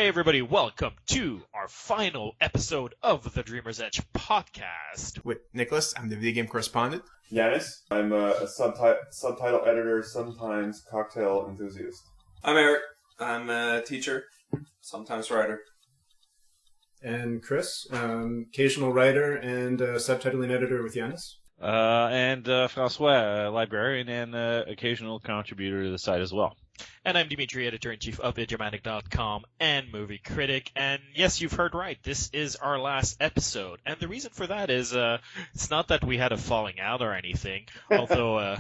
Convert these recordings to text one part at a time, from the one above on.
Hey everybody, welcome to our final episode of the Dreamer's Edge podcast. With Nicholas, I'm the video game correspondent. Yanis, I'm a subtitle editor, sometimes cocktail enthusiast. I'm Eric. I'm a teacher, sometimes writer. And Chris, occasional writer and subtitling editor with Yanis. And Francois, a librarian and occasional contributor to the site as well. And I'm Dimitri, editor-in-chief of VidGermanic.com and movie critic. And yes, you've heard right. This is our last episode. And the reason for that is it's not that we had a falling out or anything, although...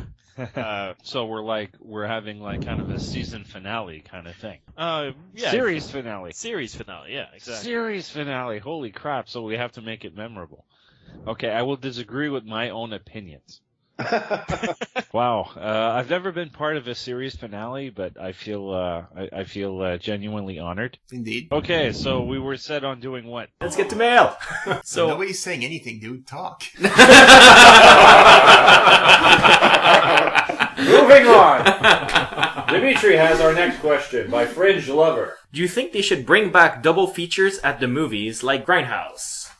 So we're having kind of a season finale kind of thing. Yeah. Series finale. Series finale, yeah, exactly. Series finale. Holy crap, so we have to make it memorable. Okay, I will disagree with my own opinions. Wow, I've never been part of a series finale, but I feel genuinely honored. Indeed. Okay, so we were set on doing what? Let's get to mail! So nobody's saying anything, dude. Talk. Moving on. Dimitri has our next question by Fringe Lover. Do you think they should bring back double features at the movies like Grindhouse?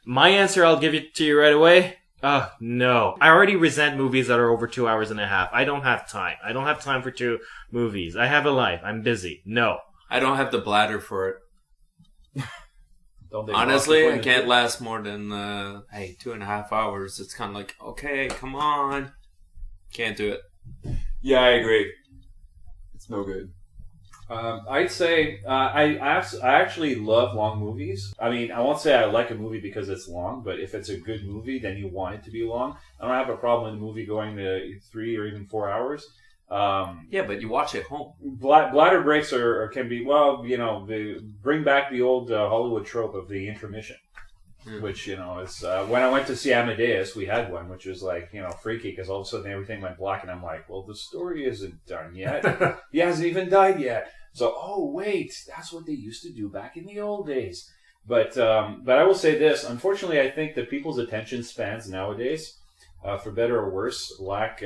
My answer, I'll give it to you right away. No. I already resent movies that are over 2 hours and a half. I don't have time. I don't have time for 2 movies. I have a life. I'm busy. No. I don't have the bladder for it. Honestly, I can't last more than 2.5 hours. It's kind of like, okay, come on. Can't do it. Yeah, I agree. It's no good. I'd say I actually love long movies. I mean, I won't say I like a movie because it's long, but if it's a good movie, then you want it to be long. I don't have a problem with a movie going to 3 or even 4 hours. Yeah, but you watch it home. Bladder breaks can be, they bring back the old Hollywood trope of the intermission. Which, is when I went to see Amadeus, we had one, which was freaky because all of a sudden everything went black, and I'm like, well, the story isn't done yet. He hasn't even died yet. So, oh, wait, that's what they used to do back in the old days. But I will say this. Unfortunately, I think that people's attention spans nowadays, for better or worse, lack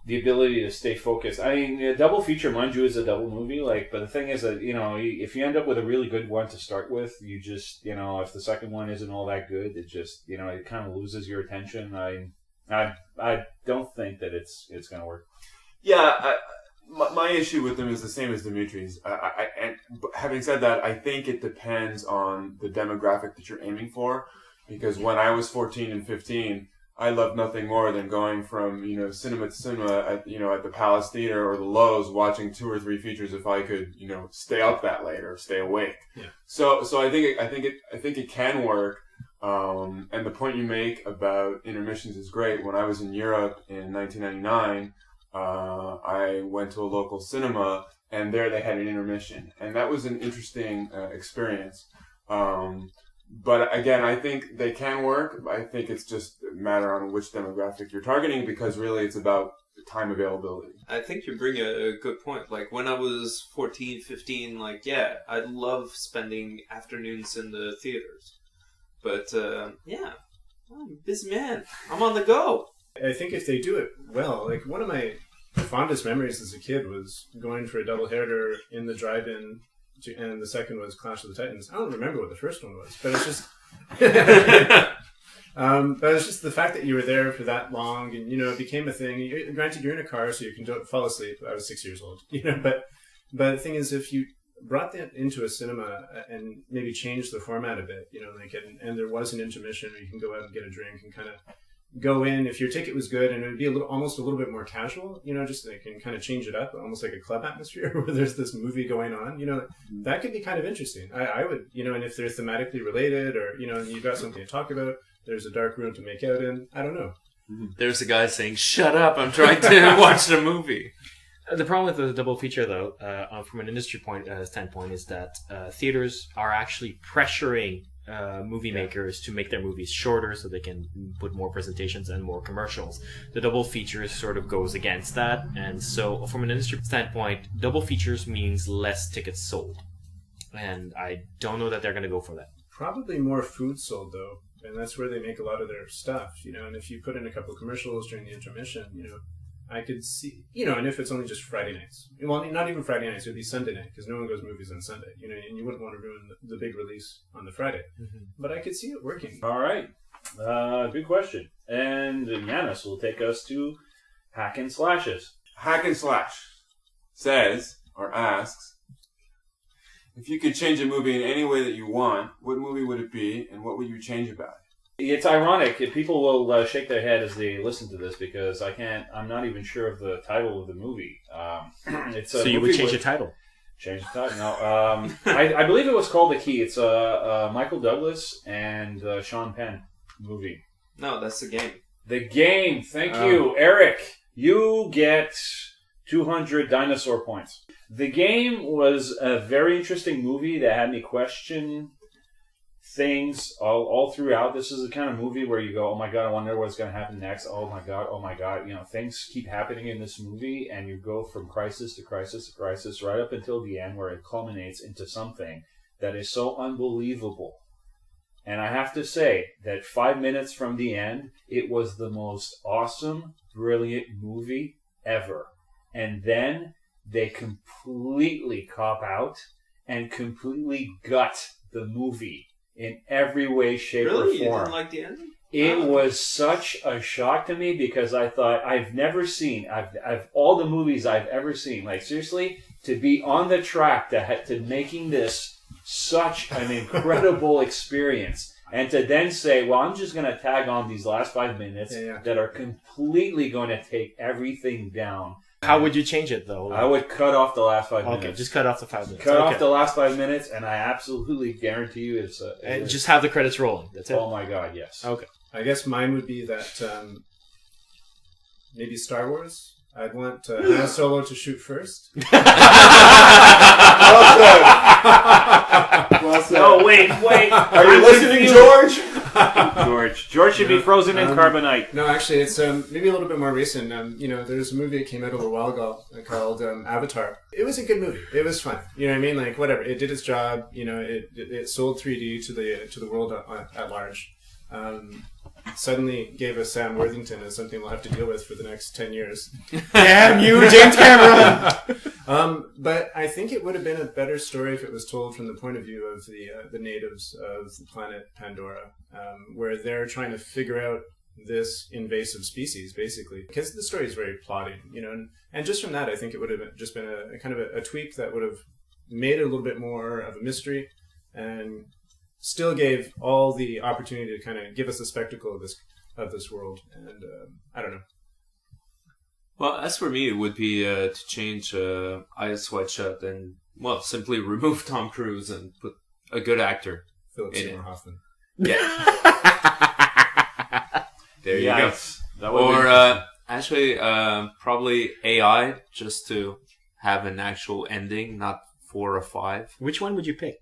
the ability to stay focused. I mean, a double feature, mind you, is a double movie. But the thing is that, if you end up with a really good one to start with, you just, if the second one isn't all that good, it just, it kind of loses your attention. I don't think that it's going to work. Yeah, my issue with them is the same as Dimitri's. And having said that, I think it depends on the demographic that you're aiming for. Because when I was 14 and 15, I loved nothing more than going from, cinema to cinema at the Palace Theater or the Lowe's, watching 2 or 3 features if I could, stay up that late or stay awake. Yeah. So I think it can work. And the point you make about intermissions is great. When I was in Europe in 1999, I went to a local cinema, and there they had an intermission, and that was an interesting experience. But again, I think they can work. I think it's just a matter on which demographic you're targeting, because really it's about time availability. I think you bring a good point. Like when I was 14, 15, I love spending afternoons in the theaters. But I'm a busy man. I'm on the go. I think if they do it well, one of my fondest memories as a kid was going for a doubleheader in the drive-in, and the second was Clash of the Titans. I don't remember what the first one was, but it's just... but it's just the fact that you were there for that long, and, it became a thing. Granted, you're in a car, so you can fall asleep. I was 6 years old, but the thing is, if you brought that into a cinema and maybe changed the format a bit, and there was an intermission where you can go out and get a drink and kind of go in if your ticket was good, and it would be almost a little bit more casual, just they can kind of change it up, almost like a club atmosphere where there's this movie going on, that could be kind of interesting. I would, and if they're thematically related, or, you've got something to talk about, there's a dark room to make out in, I don't know. There's a guy saying, shut up, I'm trying to watch the movie. The problem with the double feature, though, from an industry standpoint, is that theaters are actually pressuring movie makers to make their movies shorter so they can put more presentations and more commercials. The double features sort of goes against that, and so from an industry standpoint, double features means less tickets sold, and I don't know that they're going to go for that. Probably more food sold, though, and that's where they make a lot of their stuff, and if you put in a couple of commercials during the intermission, I could see, and if it's only just Friday nights. Well, not even Friday nights, it would be Sunday night, because no one goes movies on Sunday, and you wouldn't want to ruin the big release on the Friday. Mm-hmm. But I could see it working. All right. Good question. And Yanis will take us to Hack and Slashes. Hack and Slash says, or asks, if you could change a movie in any way that you want, what movie would it be, and what would you change about it? It's ironic. People will shake their head as they listen to this because I'm not even sure of the title of the movie. It's so you would change the title? Change the title? No. I believe it was called The Key. It's a Michael Douglas and Sean Penn movie. No, that's The Game. The Game. Thank you, Eric. You get 200 dinosaur points. The Game was a very interesting movie that had me question things all throughout. This is the kind of movie where you go, oh my god, I wonder what's going to happen next. Oh my god. Things keep happening in this movie, and you go from crisis to crisis to crisis right up until the end, where it culminates into something that is so unbelievable. And I have to say that 5 minutes from the end, it was the most awesome, brilliant movie ever. And then they completely cop out and completely gut the movie in every way, shape, or form. Really? You didn't like the ending? It was such a shock to me because I thought I've all the movies I've ever seen, like seriously, to be on the track to making this such an incredible experience, and to then say, well, I'm just going to tag on these last 5 minutes that are completely going to take everything down. How would you change it, though? I would cut off the last 5 minutes. Okay, just cut off the 5 minutes. Cut off the last 5 minutes, and I absolutely guarantee you and just have the credits rolling. That's it? Oh my god, yes. Okay. I guess mine would be that maybe Star Wars. I'd want Han Solo to shoot first. Well said. No, wait. Are you listening, George? George should be frozen in carbonite. No, actually, it's maybe a little bit more recent. There's a movie that came out a little while ago called Avatar. It was a good movie. It was fun. You know what I mean? Like, whatever. It did its job. It sold 3D to the world at large. Suddenly gave us Sam Worthington as something we'll have to deal with for the next 10 years. Damn you, James Cameron! But I think it would have been a better story if it was told from the point of view of the natives of the planet Pandora, where they're trying to figure out this invasive species, basically. Because the story is very plotting, and just from that, I think it would have just been a kind of a tweak that would have made it a little bit more of a mystery, and still gave all the opportunity to kind of give us a spectacle of this world, and I don't know. Well, as for me, it would be to change Eyes Wide Shut and simply remove Tom Cruise and put a good actor. Philip Seymour Hoffman. Yeah. There you go. That would or probably AI, just to have an actual ending, not 4 or 5. Which one would you pick?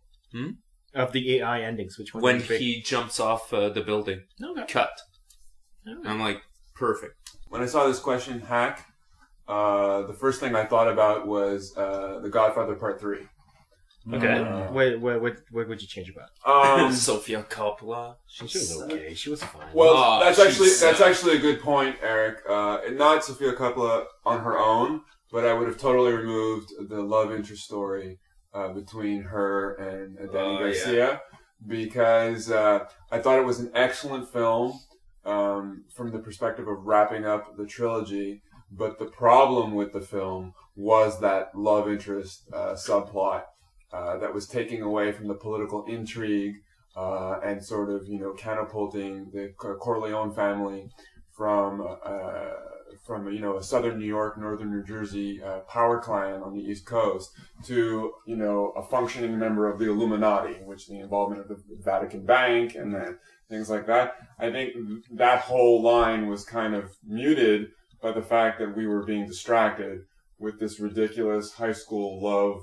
Of the AI endings, which one? When he jumps off the building. Okay. Cut. Okay. I'm like, perfect. When I saw this question, Hack, the first thing I thought about was The Godfather Part 3. Okay. What would you change about? Sofia Coppola. She was okay. She was fine. Well, that's actually a good point, Eric. Not Sofia Coppola on her own, but I would have totally removed the love interest story between her and Danny Garcia, because I thought it was an excellent film from the perspective of wrapping up the trilogy, but the problem with the film was that love interest subplot that was taking away from the political intrigue and sort of, catapulting the Corleone family from a southern New York, northern New Jersey power clan on the East Coast to, a functioning member of the Illuminati, which the involvement of the Vatican Bank and then things like that. I think that whole line was kind of muted by the fact that we were being distracted with this ridiculous high school love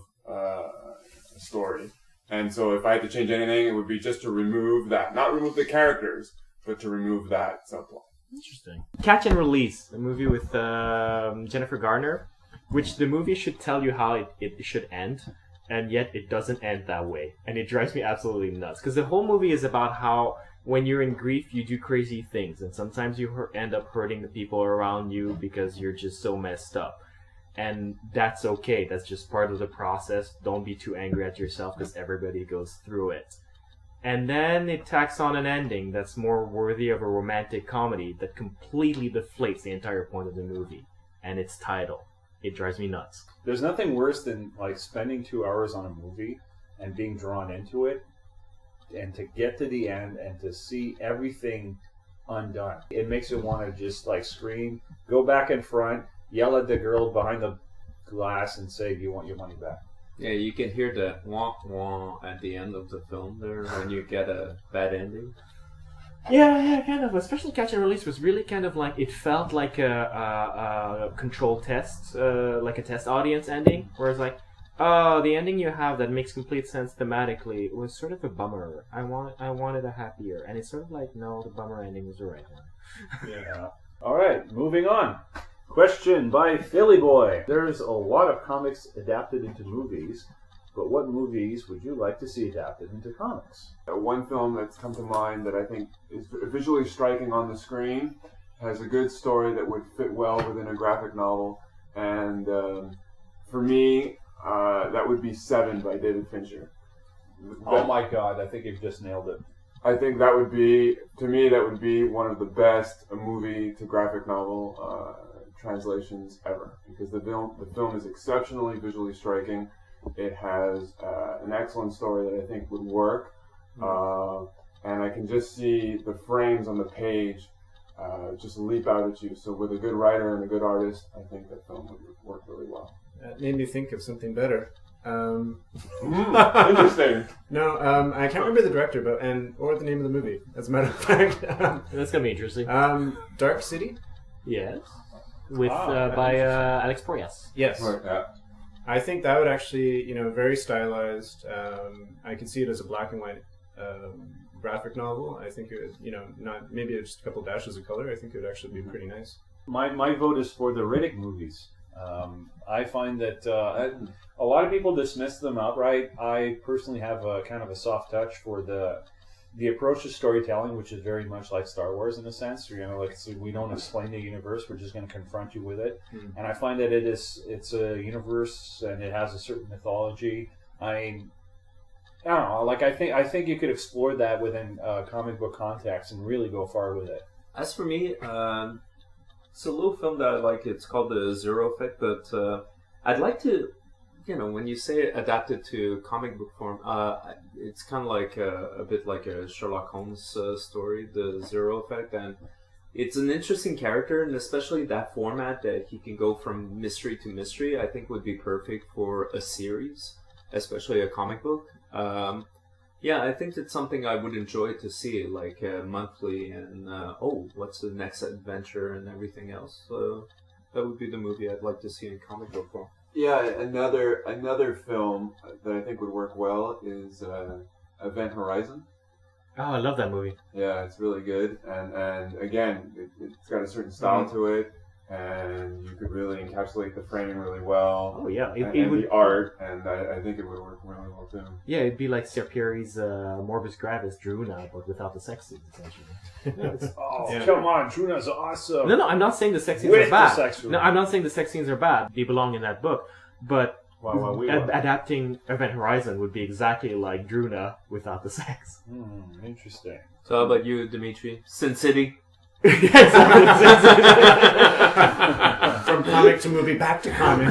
story. And so if I had to change anything, it would be just to remove that. Not remove the characters, but to remove that subplot. Interesting. Catch and Release, a movie with Jennifer Garner, which the movie should tell you how it should end, and yet it doesn't end that way. And it drives me absolutely nuts. Because the whole movie is about how when you're in grief, you do crazy things, and sometimes you end up hurting the people around you because you're just so messed up. And that's okay. That's just part of the process. Don't be too angry at yourself because everybody goes through it. And then it tacks on an ending that's more worthy of a romantic comedy that completely deflates the entire point of the movie and its title. It drives me nuts. There's nothing worse than like spending 2 hours on a movie and being drawn into it, and to get to the end and to see everything undone. It makes you want to just like scream, go back in front, yell at the girl behind the glass and say you want your money back. Yeah, you can hear the wah wah at the end of the film there when you get a bad ending. Yeah, kind of. Especially Catch and Release was really kind of like, it felt like a controlled test, like a test audience ending, where it's like, oh, the ending you have that makes complete sense thematically was sort of a bummer. I wanted a happier, and it's sort of like, no, the bummer ending was the right one. Yeah. All right, moving on. Question by Philly Boy. There's a lot of comics adapted into movies, but what movies would you like to see adapted into comics? One film that's come to mind that I think is visually striking on the screen, has a good story that would fit well within a graphic novel, and for me, that would be Seven by David Fincher. Oh my God, I think you've just nailed it. I think that would be, to me, that would be one of the best movie to graphic novel translations ever, because the film is exceptionally visually striking. It has an excellent story that I think would work, and I can just see the frames on the page just leap out at you. So with a good writer and a good artist, I think that film would work really well. That made me think of something better. Interesting. No, I can't remember the director, or the name of the movie. As a matter of fact, That's gonna be interesting. Dark City. Yes, with by Alex Proyas. Yes. Right, yeah. I think that would actually, very stylized. I can see it as a black and white graphic novel. I think it would, not maybe just a couple dashes of color. I think it would actually be pretty nice. My vote is for the Riddick movies. I find that a lot of people dismiss them outright. I personally have a kind of a soft touch for the approach to storytelling, which is very much like Star Wars in a sense. So we don't explain the universe; we're just going to confront you with it. And I find that it's a universe and it has a certain mythology. I don't know. Like I think you could explore that within comic book context and really go far with it. As for me, it's a little film that I like. It's called The Zero Effect, but I'd like to, when you say adapted to comic book form, it's kind of like a bit like a Sherlock Holmes story, The Zero Effect, and it's an interesting character, and especially that format that he can go from mystery to mystery, I think would be perfect for a series, especially a comic book. Yeah, I think it's something I would enjoy to see, like monthly, and what's the next adventure and everything else. So that would be the movie I'd like to see in comic book form. Yeah, another film that I think would work well is Event Horizon. Oh, I love that movie. Yeah, it's really good, and again, it's got a certain style to it, and you could really encapsulate the framing really well. Oh yeah, and the art, and I think it would work really well too. Yeah, it'd be like Serpieri's Morbus Gravis Druna, but without the sex scenes, essentially. Come on, Druna's awesome. No, I'm not saying the sex scenes With are bad. the sex No, I'm not saying the sex scenes are bad. They belong in that book, but adapting Event Horizon would be exactly like Druna without the sex. Interesting. So how about you, Dimitri? Sin City? From comic to movie, back to comic.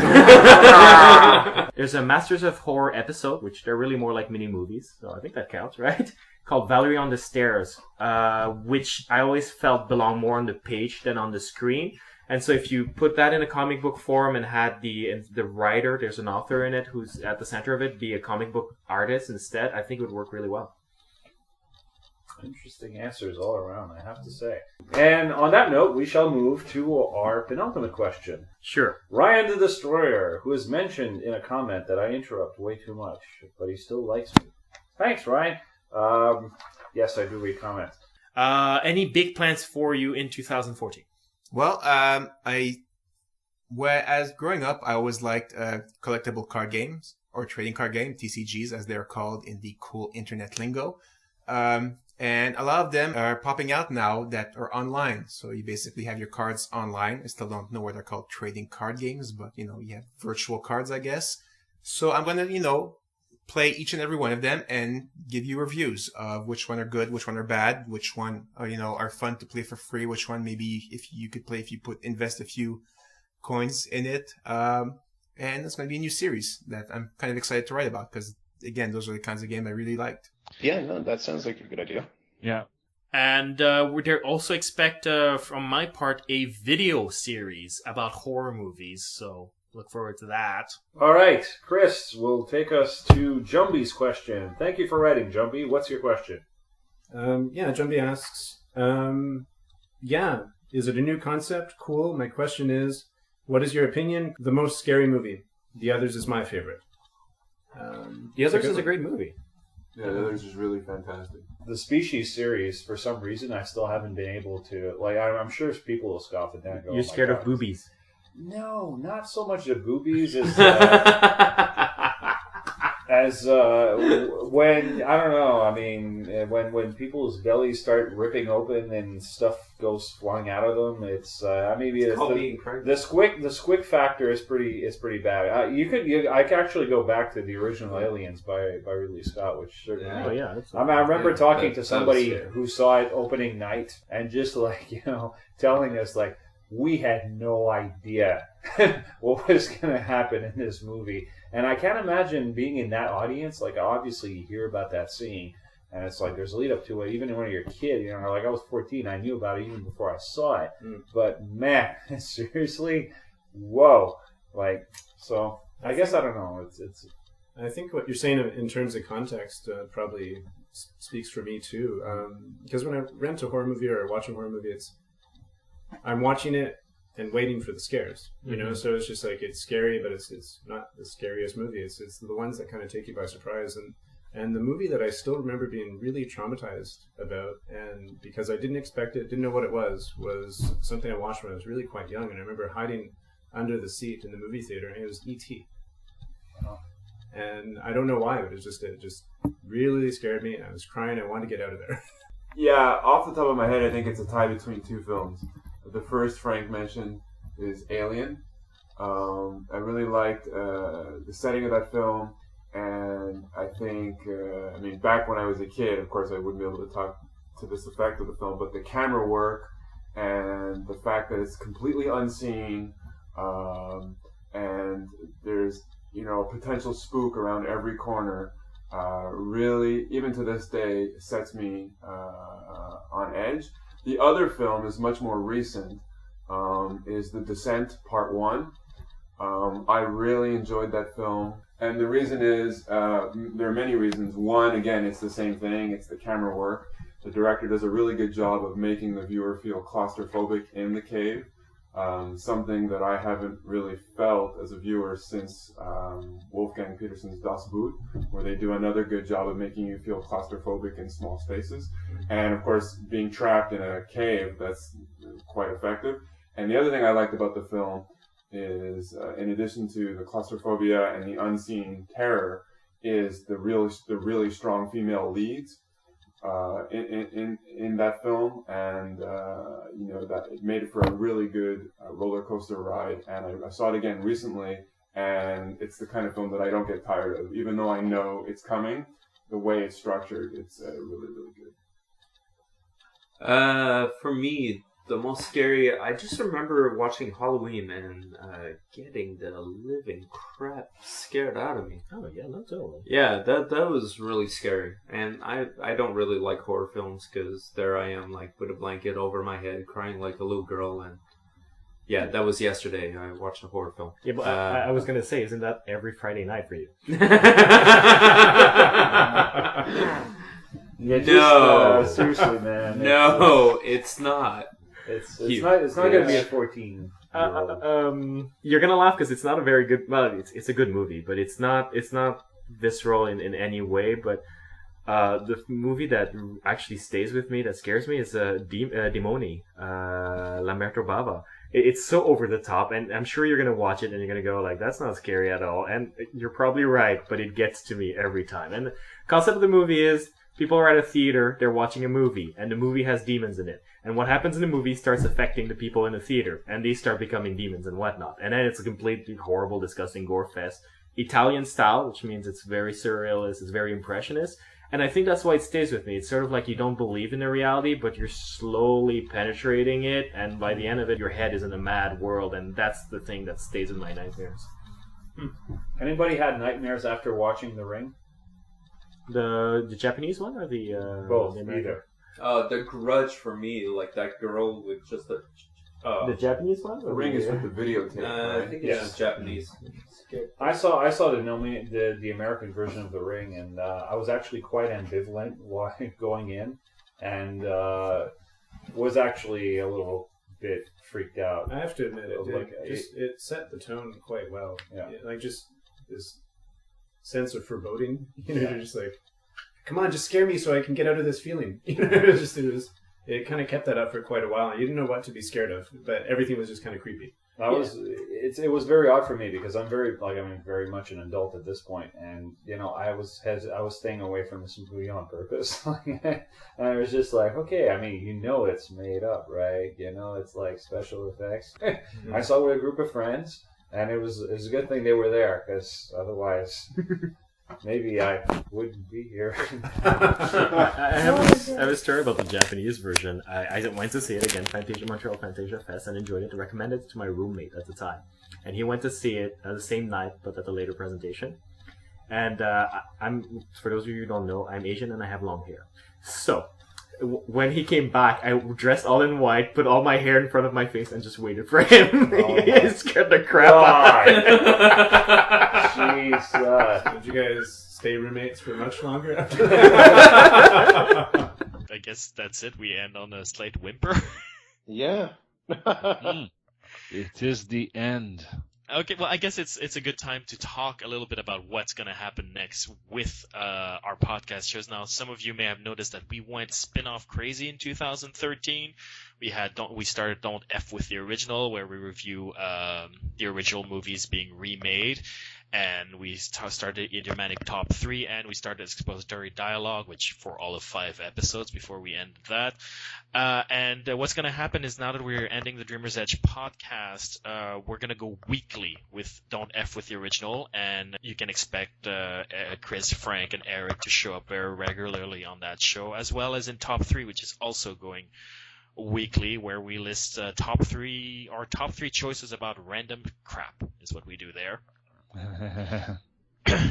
There's a Masters of Horror episode, which they're really more like mini movies, so I think that counts, right? Called Valerie on the Stairs, which I always felt belonged more on the page than on the screen. And so if you put that in a comic book form and had the writer, there's an author in it who's at the center of it, be a comic book artist instead, I think it would work really well. Interesting answers all around, I have to say. And on that note, we shall move to our penultimate question. Sure. Ryan the Destroyer, who has mentioned in a comment that I interrupt way too much, but he still likes me. Thanks, Ryan. Yes, I do read comments. Any big plans for you in 2014? Well, whereas growing up, I always liked collectible card games or trading card game, TCGs as they're called in the cool internet lingo. And a lot of them are popping out now that are online. So you basically have your cards online. I still don't know what they're called, trading card games, but you have virtual cards, I guess. So I'm going to, play each and every one of them and give you reviews of which one are good, which one are bad, which one are, are fun to play for free, which one maybe if you could play if you invest a few coins in it. And it's going to be a new series that I'm kind of excited to write about because, again, those are the kinds of games I really liked. Yeah, no, that sounds like a good idea. Yeah. And we also expect, from my part, a video series about horror movies. So look forward to that. All right, Chris will take us to Jumbie's question. Thank you for writing, Jumbie. What's your question? Jumbie asks, is it a new concept? Cool. My question is, what is your opinion? The most scary movie. The Others is my favorite. The Others is a great movie. Yeah, The Others is really fantastic. The Species series, for some reason, I still haven't been able to... I'm sure people will scoff at that. And go, You're scared of boobies. No, not so much the boobies as when I don't know. I mean, when people's bellies start ripping open and stuff goes flying out of them, it's the squick factor is pretty bad. I could actually go back to the original Aliens by Ridley Scott, which certainly. I remember talking to somebody who saw it opening night and just telling us we had no idea what was going to happen in this movie. And I can't imagine being in that audience. Obviously, you hear about that scene, and it's there's a lead up to it. Even when you're a kid, I was 14, I knew about it even before I saw it. But man, seriously, whoa! So I guess I don't know. It's. I think what you're saying in terms of context probably speaks for me too. Because when I rent a horror movie or watch a horror movie, I'm watching it and waiting for the scares, so it's just it's scary, but it's not the scariest movie. It's the ones that kind of take you by surprise. And the movie that I still remember being really traumatized about, and because I didn't expect it, didn't know what it was something I watched when I was really quite young. And I remember hiding under the seat in the movie theater, and it was E.T. And I don't know why, but it just really scared me. I was crying. I wanted to get out of there. Yeah, off the top of my head, I think it's a tie between two films. The first Frank mentioned is Alien. I really liked the setting of that film, and I think, back when I was a kid, of course I wouldn't be able to talk to this effect of the film, but the camera work and the fact that it's completely unseen, and there's, a potential spook around every corner, really, even to this day, sets me on edge. The other film is much more recent, is The Descent Part 1. I really enjoyed that film. And the reason is, there are many reasons. One, again, it's the same thing. It's the camera work. The director does a really good job of making the viewer feel claustrophobic in the cave. Something that I haven't really felt as a viewer since Wolfgang Petersen's Das Boot, where they do another good job of making you feel claustrophobic in small spaces. And of course, being trapped in a cave, that's quite effective. And the other thing I liked about the film is, in addition to the claustrophobia and the unseen terror, is the really strong female leads in that film, and that it made it for a really good roller coaster ride. And I saw it again recently, and it's the kind of film that I don't get tired of, even though I know it's coming. The way it's structured, it's really, really good. For me, the most scary, I just remember watching Halloween and getting the living crap scared out of me. Oh yeah, that's all. Yeah, that was really scary. And I don't really like horror films because there I am, with a blanket over my head, crying like a little girl. And yeah, that was yesterday. I watched a horror film. Yeah, but I was gonna say, isn't that every Friday night for you? Yeah, just, seriously, man. No, it's not. It's not going to be a 14. You're gonna laugh because it's not a very good. Well, it's a good movie, but it's not visceral in any way. But the movie that actually stays with me, that scares me, is Demoni, La Bava. It's so over the top, and I'm sure you're gonna watch it and you're gonna go that's not scary at all. And you're probably right, but it gets to me every time. And the concept of the movie is People are at a theater, they're watching a movie, and the movie has demons in it. And what happens in the movie starts affecting the people in the theater, and they start becoming demons and whatnot. And then it's a completely horrible, disgusting gore fest. Italian style, which means it's very surrealist, it's very impressionist. And I think that's why it stays with me. It's sort of like you don't believe in the reality, but you're slowly penetrating it, and by the end of it, your head is in a mad world, and that's the thing that stays in my nightmares. Anybody had nightmares after watching The Ring? The Japanese one or the Both, the American? either. The Grudge for me, like that girl with just a. The Japanese one? The Ring is with the videotape. I Right? think it's just Japanese. I saw the American version of The Ring, and I was actually quite ambivalent while going in, and was actually a little bit freaked out. I have to admit, It it set the tone quite well. Yeah. Like just this sense of foreboding. You're just like, come on, just scare me so I can get out of this feeling. It kind of kept that up for quite a while. You didn't know what to be scared of, but everything was just kind of creepy. It was very odd for me because I'm very much an adult at this point, and I was staying away from this movie on purpose. And I was just like, okay, it's made up, right? It's like special effects. I saw it with a group of friends, and it was a good thing they were there, because otherwise maybe I wouldn't be here. I was stirred about the Japanese version. I went to see it again, Montreal Fantasia Fest, and enjoyed it. I recommended it to my roommate at the time. And he went to see it the same night, but at a later presentation. And for those of you who don't know, I'm Asian and I have long hair. So, when he came back, I dressed all in white, put all my hair in front of my face, and just waited for him. He scared the crap out of me. Jesus. Did you guys stay roommates for much longer? I guess that's it. We end on a slight whimper. Yeah. It is the end. Okay, well, I guess it's a good time to talk a little bit about what's going to happen next with our podcast shows. Now, some of you may have noticed that we went spin-off crazy in 2013. We started Don't F with the Original, where we review the original movies being remade. And we started Idiomatic Top 3, and we started Expository Dialogue, which for all of 5 episodes before we ended that. And what's going to happen is now that we're ending the Dreamer's Edge podcast, we're going to go weekly with Don't F with the Original, and you can expect Chris, Frank, and Eric to show up very regularly on that show, as well as in Top 3, which is also going weekly, where we list our top 3 choices about random crap is what we do there.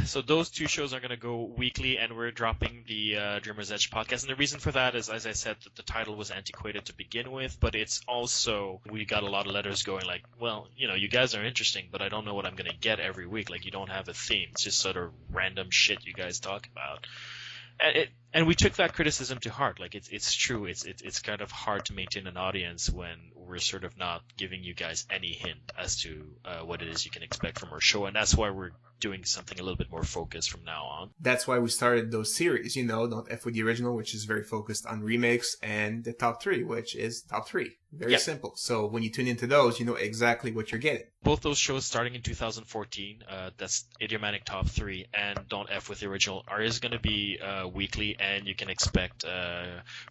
So those 2 shows are going to go weekly, and we're dropping the Dreamer's Edge podcast. And the reason for that is, as I said, that the title was antiquated to begin with, but it's also, we got a lot of letters going like, well, you guys are interesting, but I don't know what I'm going to get every week. Like, you don't have a theme. It's just sort of random shit you guys talk about. And we took that criticism to heart. Like, it's true. It's kind of hard to maintain an audience when we're sort of not giving you guys any hint as to what it is you can expect from our show. And that's why we're doing something a little bit more focused from now on. That's why we started those series, Don't F with the Original, which is very focused on remakes, and the Top 3, which is Top 3. Very simple. So when you tune into those, you know exactly what you're getting. Both those shows starting in 2014, that's Idiomatic Top 3 and Don't F with the Original, is going to be weekly, and you can expect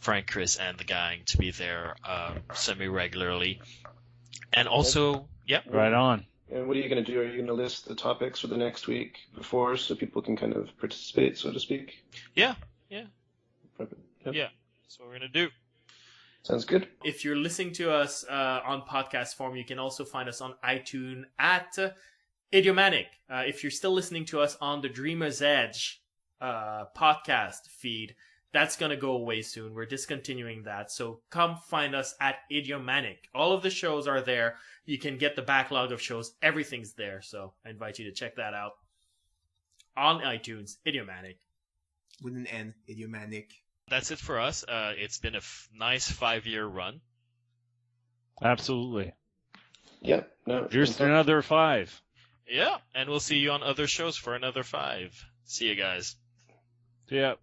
Frank, Chris, and the gang to be there semi-regularly. And also, Right on. And what are you going to do? Are you going to list the topics for the next week before so people can kind of participate, so to speak? Yeah. Perfect. Yep. Yeah, that's what we're going to do. Sounds good. If you're listening to us on podcast form, you can also find us on iTunes at Idiomatic. If you're still listening to us on the Dreamer's Edge podcast feed, that's going to go away soon. We're discontinuing that. So come find us at Idiomatic. All of the shows are there. You can get the backlog of shows. Everything's there. So I invite you to check that out on iTunes, Idiomatic. With an N, Idiomatic. That's it for us. It's been a nice 5-year run. Absolutely. Yeah. No. Here's to another 5. Yeah, and we'll see you on other shows for another 5. See you guys. See ya.